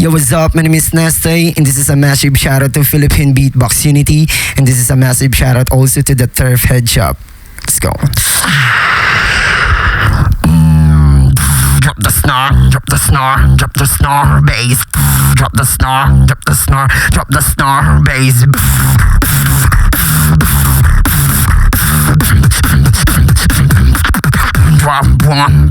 Yo, what's up? My name is Nestoy, and this is a massive shoutout to Philippine Beatbox Unity, and this is a massive shoutout also to the Turf Head Shop. Let's go. Drop the snore, drop the snore, drop the snore bass. Drop the snore, drop the snore, drop the snore bass. Drop one.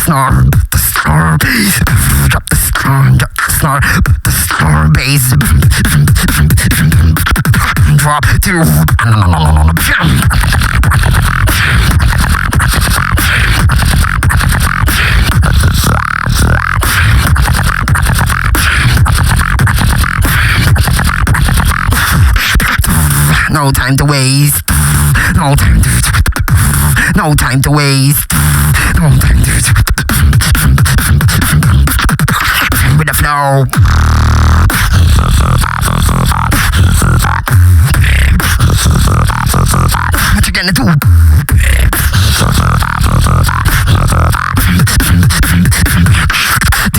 Snore, the snore bass. Drop the snore, drop the snore, the snore bass. Drop two. No time to waste. No time to. No time to waste. No time to. With the flow. What you gonna do?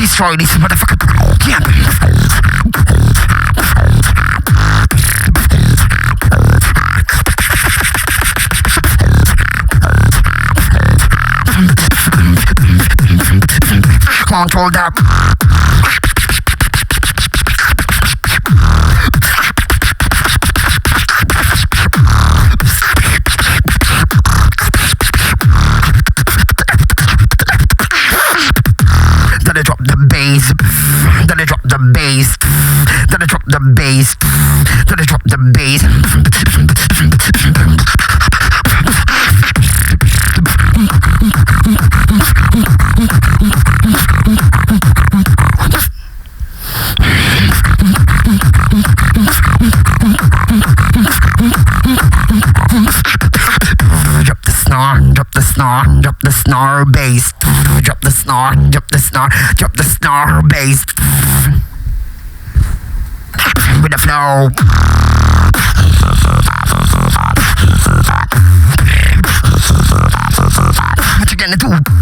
Destroy these motherfuckers. Control that. Then I drop the bass. Then I drop the bass. Then I drop the bass. Then I drop the bass. Drop the snore, drop the snore, drop the snore bass. Drop the snore, drop the snore, drop the snore bass. With the flow. What you gonna do?